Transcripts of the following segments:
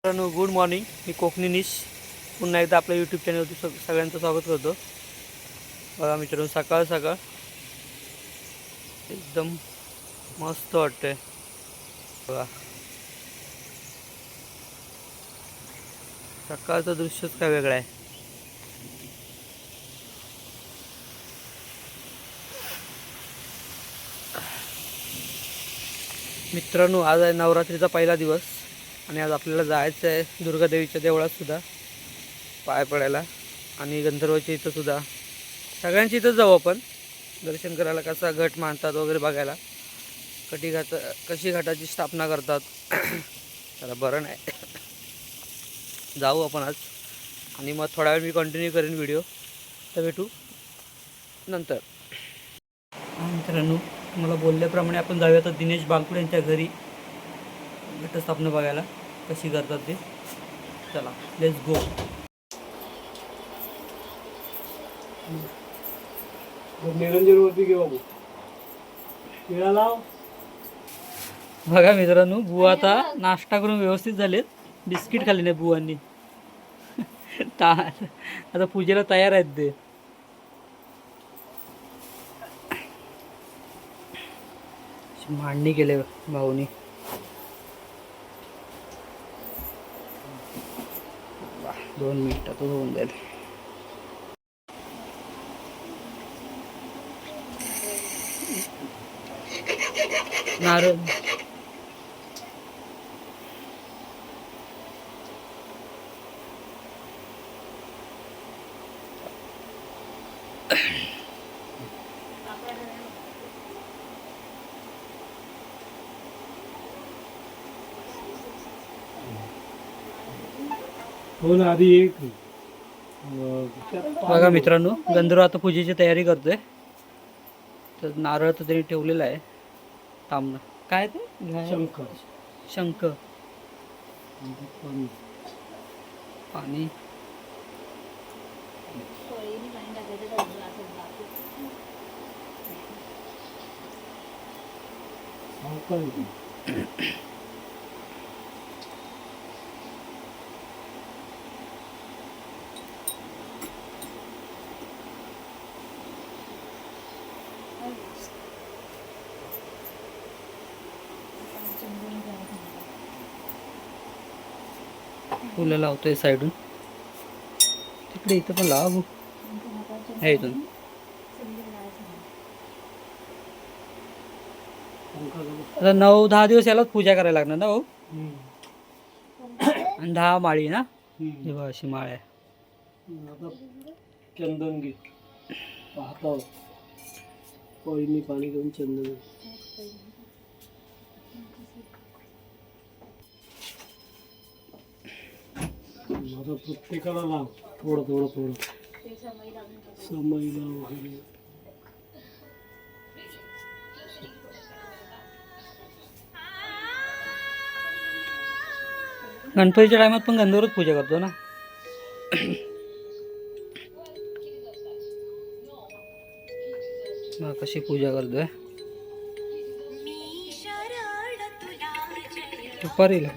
मित्रांनो good morning. मी कोकणी निश पुन्हा एकदा आपल्या यूट्यूब चॅनलवरती सगळ्यांचं स्वागत करतो. बघा मित्रांनो, सकाळ सकाळ एकदम मस्त वाटतंय. बघा सकाळचं दृश्यच काय वेगळं आहे. मित्रांनो, आज आहे नवरात्रीचा पहिला दिवस आणि आज आपल्याला जायचं आहे दुर्गादेवीच्या देवळात सुद्धा पाय पडायला आणि गंधर्वाच्या इथं सुद्धा. सगळ्यांच्या इथंच जाऊ आपण दर्शन करायला. कसा घट मांडतात वगैरे बघायला, कशी घटाची स्थापना करतात. त्याला बरं नाही, जाऊ आपण आज. आणि मग थोडा वेळ मी कंटिन्यू करेन व्हिडिओ. तर भेटू नंतर. मित्रांनो, मला बोलल्याप्रमाणे आपण जाऊया तर दिनेश बागपुडे यांच्या घरी घटस्थापना बघायला कशी करतात ते. चला लेट्स गो. निरंजनवरती घे बाबू, केळा लाव. बघा मित्रांनो, बुवा आता नाश्ता करून व्यवस्थित झालेत. बिस्किट खाल्ली नाही बुवांनी. आता पूजेला तयार आहेत ते. मांडणी केले भाऊनी. 2 मिनिटात होऊन जाईल. नारळ हो ना, आधी एक बघा मित्रांनो, गंधर्व आता पूजेची तयारी करतोय. तर नारळ तर त्यांनी ठेवलेला आहे. तांबणं काय ते शंख शंख पाणी. फुलं लावतोय साईडून. तिकडे इथं पण लाव हे इथून. आता 9-10 दिवस यालाच पूजा करायला लागणार ना भाऊ. आणि 10 माळी ना, हे बघ अशी माळ आहे. आता चंदन घे, पाहता पळीने पाणी घेऊन चंदन. आता प्रत्येकाला लाव थोडं थोडं थोडं, समईला वगैरे. गणपतीच्या टायमात पण गंधर्वच पूजा करतो ना. कशी पूजा करतोय दुपारीला.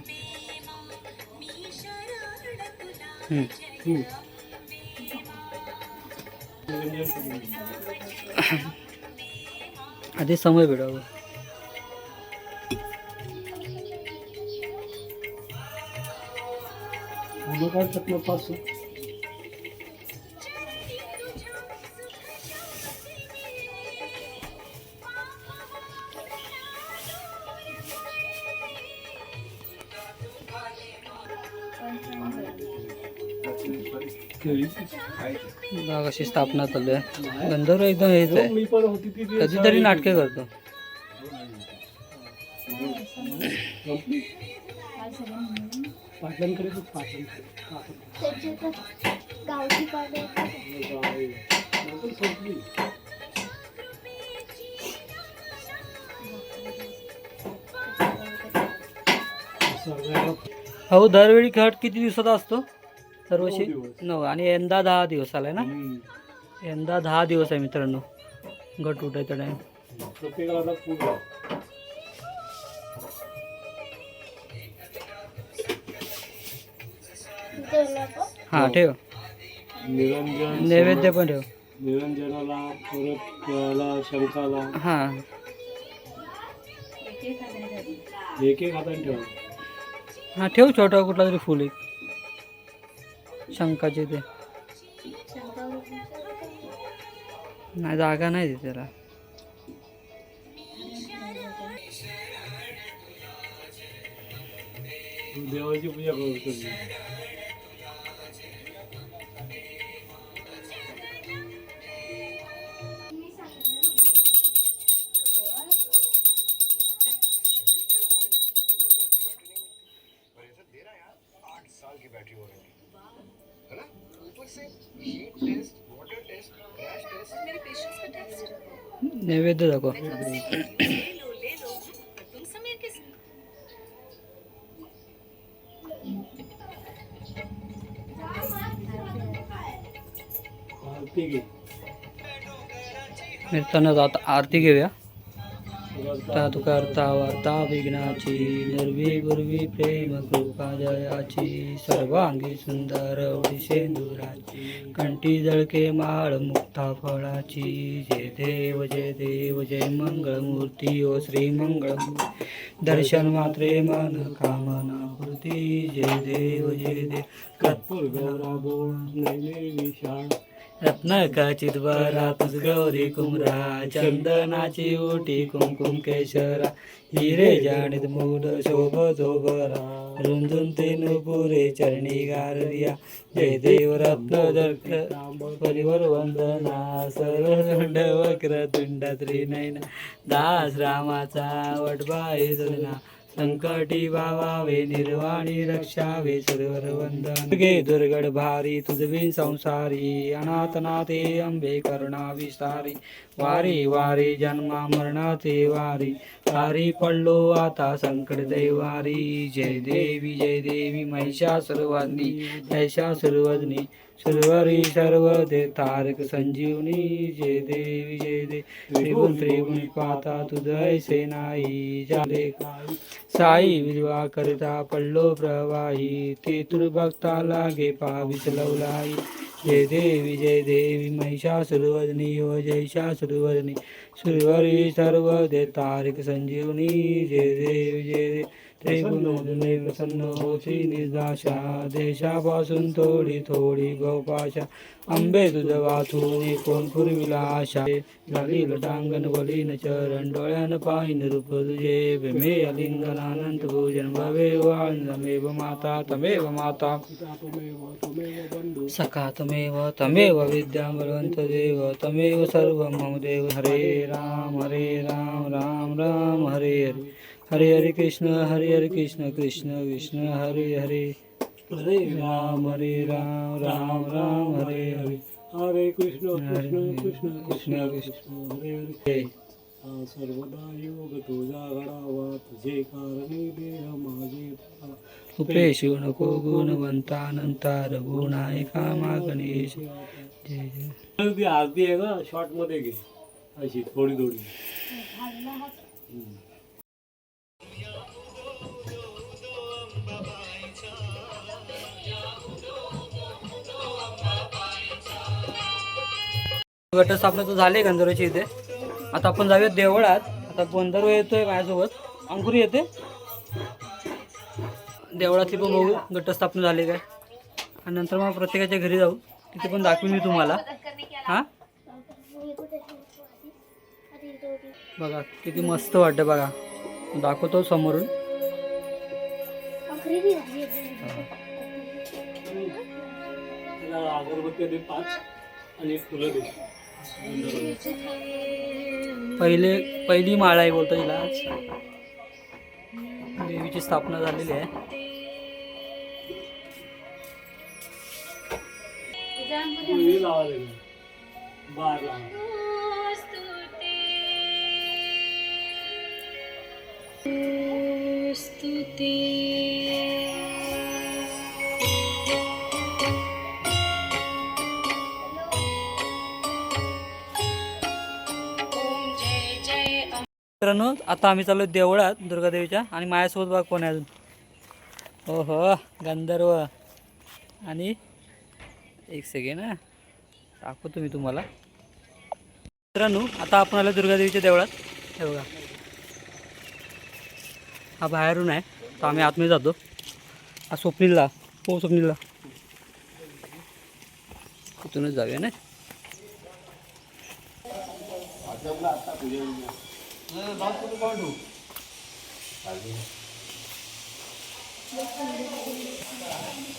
आधी समय भेटावं. मुलं काढतात ना पाच. कशी स्थापना चालू आहे. गंधर्व एकदम हेच आहे, मी पण होती ती कधीतरी नाटके करतो. पाटणकडे हो. दरवेळी घट किती दिवसाचा असतो? दरवर्षी 9. आणि यंदा 10 दिवस आलाय ना. यंदा 10 दिवस आहे मित्रांनो घट उठायचा टाइम. हां ठेव, निरंजन नैवेद्य पण ठेव. निरंजनाला परत याला शंखाला हां एक एक हाताने ठेवा. हां ठेव, छोटा कुठला तरी फुल एक शंकाचे ते. नाही जागा नाही तिथे त्याला. देवाची पूजा करतो मी. नैवेद्य दाखव. आरती घे. मिरताना जात आरती घेऊया. तातु करता वार्ता विघ्नाची, निर्वी गुरवी प्रेम कृपा जयाची, सर्वांगी सुंदर सेंदुराची, कंठी जळके माळ मुक्ता फळाची. जय देव जय देव जय मंगळमूर्ती ओ श्री मंगळमूर्ती, दर्शन मात्रे मन कामना पूर्ती. जय देव जय देव कर्पूर गौरा गोळ नैने विशाळ, रत्नखचित वरा तुझ गौरी कुमरा, चंदनाची ओटी कुमकुम केशरा, हिरे जाणीत मूड शोभ जोबरा, रुंदून तेन पुरे चरणी गारदिया. जय देव रत्न दर्क परिवर वंदना, सर्व वक्र तुंड त्रिनयना, दास रामाचा वटबाई सजना, संकटी वावावे निर्वाणी रक्षावे सर्वर वंदन. दुर्गे दुर्गड भारी तुझवी संसारी, अनाथनाथे अंबे करुणा विस्तारी, वारी वारी जन्मा मरणाचे वारी, तारी पडलो आता संकट दैवारी. जय देवी महिषासुरवदनी, जैशासुरवदनी, सुरवरी सर्व दे तारक संजीवनी. जय देवी त्रिभुवन त्रिभुवन पाता तुझ ऐसे नाही, जाले साई विधवा करिता पडलो प्रवाही, तेतुर भक्ता लागे पाविस लवलाई. जय देवी महिषासुरवदनी ओ जैशासुरवदनी, सुरवरी सर्व दे तारक संजीवनी. जय देवी त्रिभुवने प्रसन्न होती निर्दाशा, देशापासून थोडी थोडी गोपाशा, अंबे तुझ वाचून कोण पुरविला आशा. झाली लटांगण वलीन चरण, डोळ्यान पाहिन रूप तुझे, भीमे अलिंगन अनंत भोजन भवे वाणमेव माता तमेव माता, सखा तमेव विद्या बलवंत देव, तमेव सर्व मम देव. हरे राम राम राम हरे हरे, हरे हरे कृष्ण कृष्ण कृष्ण हरे हरे, हरे राम राम राम हरे हरे, हरे कृष्ण कृष्ण कृष्ण कृष्ण कृष्ण हरे हरे. हरे. सर्वदा योग तुझा घडावा, तुझे कारणे देह माझे धावा. उपेशु नको गुणवंतानंता, रघुनायका मा गणेश. जय जय. ती आरती आहे ना, शॉर्ट मध्ये घे अशी थोडी थोडी. घटस्थापना तर झाले गंधर्वची इथे. आता आपण जाऊया देवळात. आता गंधर्व येतोय माझ्यासोबत, अंकुरी येते. देवळातली पण बघू घटस्थापना झाली काय, आणि नंतर मग प्रत्येकाच्या घरी जाऊ, तिथे पण दाखवीन मी तुम्हाला. हां बघा किती मस्त वाटतं बघा, दाखवतो समोरून. अगरबत्ती दे 5 आणि फुलं दे. पहिली माळ आहे बोलतो तिला. आज देवीची स्थापना झालेली आहे. बार लावा. मित्रांनो आता आम्ही चाललो देवळात दुर्गादेवीच्या, आणि माझ्यासोबत बघा कोण आहे अजून. हो गंधर्व आणि एक सेकंड हा दाखवतो मी तुम्हाला. मित्रांनो आता आपण आलो दुर्गादेवीच्या देवळात. हे बघा हा बाहेरून आहे, तर आम्ही आतमध्ये जातो. हा स्वप्नीलला, हो स्वप्नीलला तिथूनच जाऊया ना.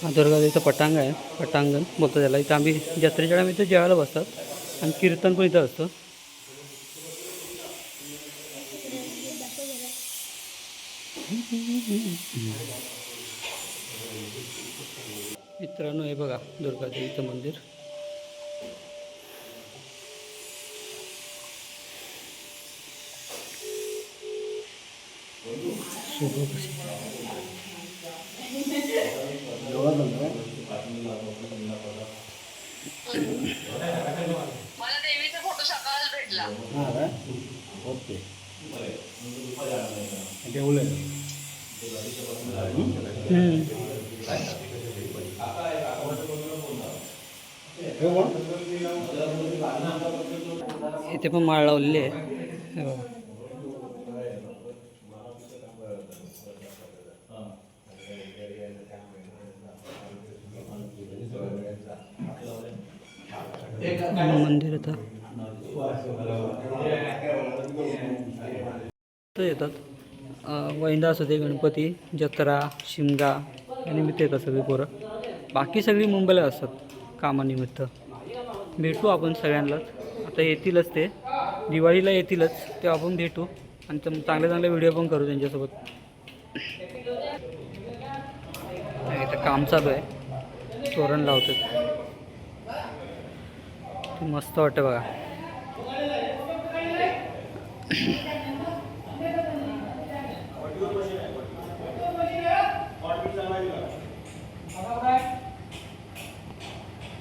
हा दुर्गादेवीचं पटांगण आहे, पटांगण बोलतो त्याला. इथं आम्ही जत्रेच्या टाइम इथं जेवायला बसतात आणि कीर्तन पण इथं असतं. मित्रांनो हे बघा दुर्गादेवीचं मंदिर. मला देवीचा फोटो सकाळच भेटला. ओके. इथे पण माळ लावलेली आहे. हे बघा. मंदिर आता येतात. वैंदा असू दे, गणपती, जत्रा, शिमगा या निमित्त येतात सगळी पोरं. बाकी सगळी मुंबईला असतात कामानिमित्त. भेटू आपण सगळ्यांनाच. आता येतीलच ते, दिवाळीला येतीलच, तेव्हा आपण भेटू आणि चांगले चांगले व्हिडिओ पण करू त्यांच्यासोबत. इथं काम चालू आहे, तोरण लावतात. मस्त वाटतं बघा.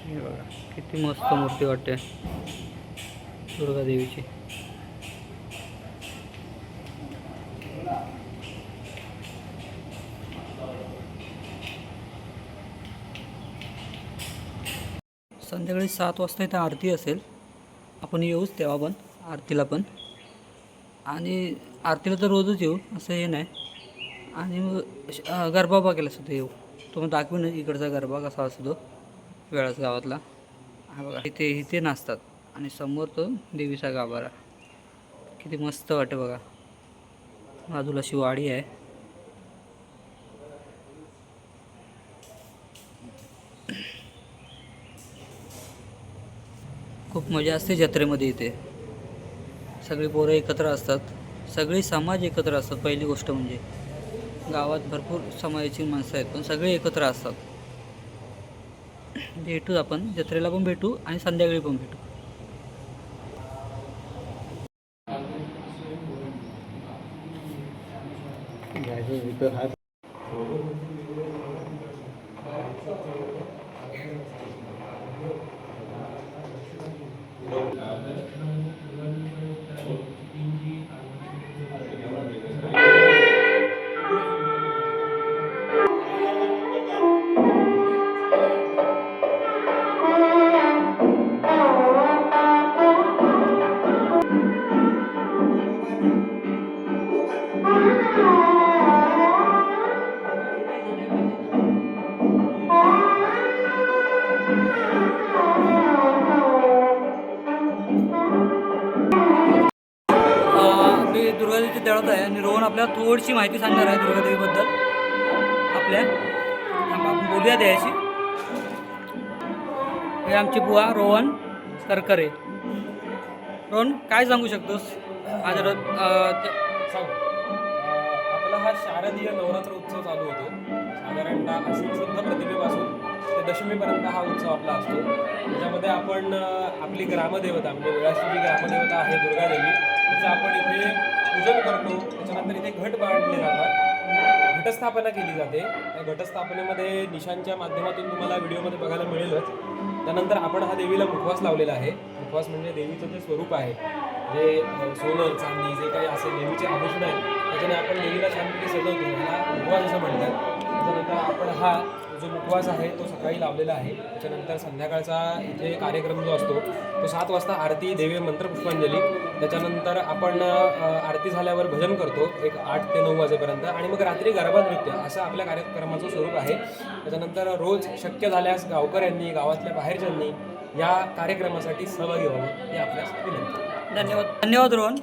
हे बघा किती मस्त मूर्ती वाटते दुर्गादेवीची. संध्याकाळी 7 वाजता इथं आरती असेल. आपण येऊच तेव्हा पण आरतीला पण. आणि आरतीला तर रोजच येऊ असं हे नाही. आणि मग गरबा बघायला सुद्धा येऊ. तुम्हाला दाखवून इकडचा गरबा कसा असतो वेळाच गावातला. हा बघा इथे नाचतात आणि समोर तो देवीचा गाभारा. किती मस्त वाटतं बघा. बाजूला शिवाडी आहे. खूप मजा असते जत्रेमध्ये. इथे सगळी पोरं एकत्र असतात, सगळे समाज एकत्र असतात. पहिली गोष्ट म्हणजे गावात भरपूर समाजाची माणसं आहेत, पण सगळे एकत्र असतात. भेटू आपण जत्रेला पण भेटू आणि संध्याकाळी पण भेटू. मी दुर्गादेवीच्या देवळात आहे आणि रोहन आपल्याला थोडीशी माहिती सांगणार आहे दुर्गादेवीबद्दल. आपल्या आपण बोलूया द्यायची. हे आमची बुवा रोहन करकरे. रोहन काय सांगू शकतोस आज आपला हा शारदीय नवरात्र उत्सव चालू होतो. साधारणतः आश्विन शुद्ध प्रतिमेपासून ते दशमीपर्यंत हा उत्सव आपला असतो. त्याच्यामध्ये आपण आपली ग्रामदेवता म्हणजे वेळाची जी ग्रामदेवता आहे दुर्गादेवी, तिचं आपण इथे पूजन करतो. त्याच्यानंतर इथे घट बांधले जातात, घटस्थापना केली जाते. त्या घटस्थापनेमध्ये निशांच्या माध्यमातून तुम्हाला व्हिडिओमध्ये बघायला मिळेलच. त्यानंतर आपण हा देवीला मुखवास लावलेला आहे. मुखवास म्हणजे देवीचं जे स्वरूप आहे, जे सोनं चांदी जे काही असेल देवीचे आभूषण आहेत, त्याच्याने आपण देवीला छानपैकी सजवतो. ह्याला मुखवास असं म्हणतात. त्याच्यानंतर आपण हा जो मुखवास आहे तो सकाळी लावलेला आहे. त्याच्यानंतर संध्याकाळचा इथे कार्यक्रम जो असतो तो 7 वाजता आरती, देवी मंत्र पुष्पांजली. त्याच्यानंतर आपण आरती झाल्यावर भजन करतो एक 8 ते 9 वाजेपर्यंत आणि मग रात्री गरबा नृत्य असं आपल्या कार्यक्रमाचं स्वरूप आहे. त्याच्यानंतर रोज शक्य झाल्यास गावकऱ्यांनी, गावातल्या बाहेरच्यांनी या कार्यक्रमासाठी सहभागी व्हावं ही आपल्यास विनंती. धन्यवाद रोहन.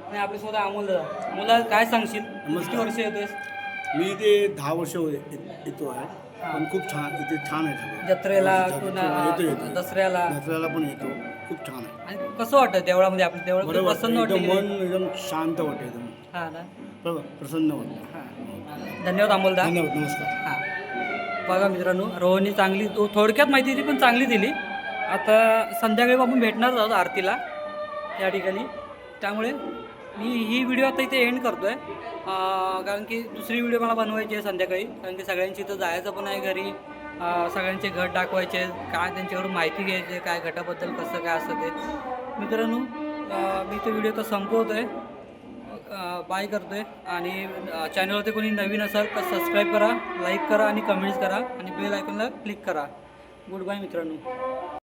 आणि आपल्यासोबत अमोल दादा. अमोलला काय सांगशील? किती वर्ष येतोय? मी इथे 10 वर्ष येतो आहे. पण खूप छान इथे छान आहे सगळं. जत्रेला येतो दसऱ्याला दसऱ्याला पण येतो. खूप छान आहे. आणि कसं वाटतं देवळामध्ये? आपल्या देवळात बरोबर प्रसन्न एकदम वाटतं? मन एकदम शांत वाटतं एकदम. हां ना. बरोबर प्रसन्न वाटतं. हां. धन्यवाद अमोलदा. धन्यवाद. नमस्कार. हां. बघा मित्रांनो, रोहननी चांगली थोडक्यात माहिती दिली पण चांगली दिली. आता संध्याकाळी आपण भेटणार आहोत आरतीला या ठिकाणी. त्यामुळे मी ही व्हिडिओ आता इथे एंड करतो आहे, कारण की दुसरी व्हिडिओ मला बनवायची आहे संध्याकाळी. कारण की सगळ्यांची इथं जायचं पण आहे घरी. सगळ्यांचे घट दाखवायचे, काय त्यांच्याकडून माहिती घ्यायची, काय घटाबद्दल कसं काय असतं ते. मित्रांनो, मी तो व्हिडिओ तर संपवतो आहे, बाय करतो आहे. आणि चॅनलवरती कोणी नवीन असाल तर सबस्क्राईब करा, लाईक करा आणि कमेंट्स करा आणि बेल आयकॉनला क्लिक करा. गुड बाय मित्रांनो.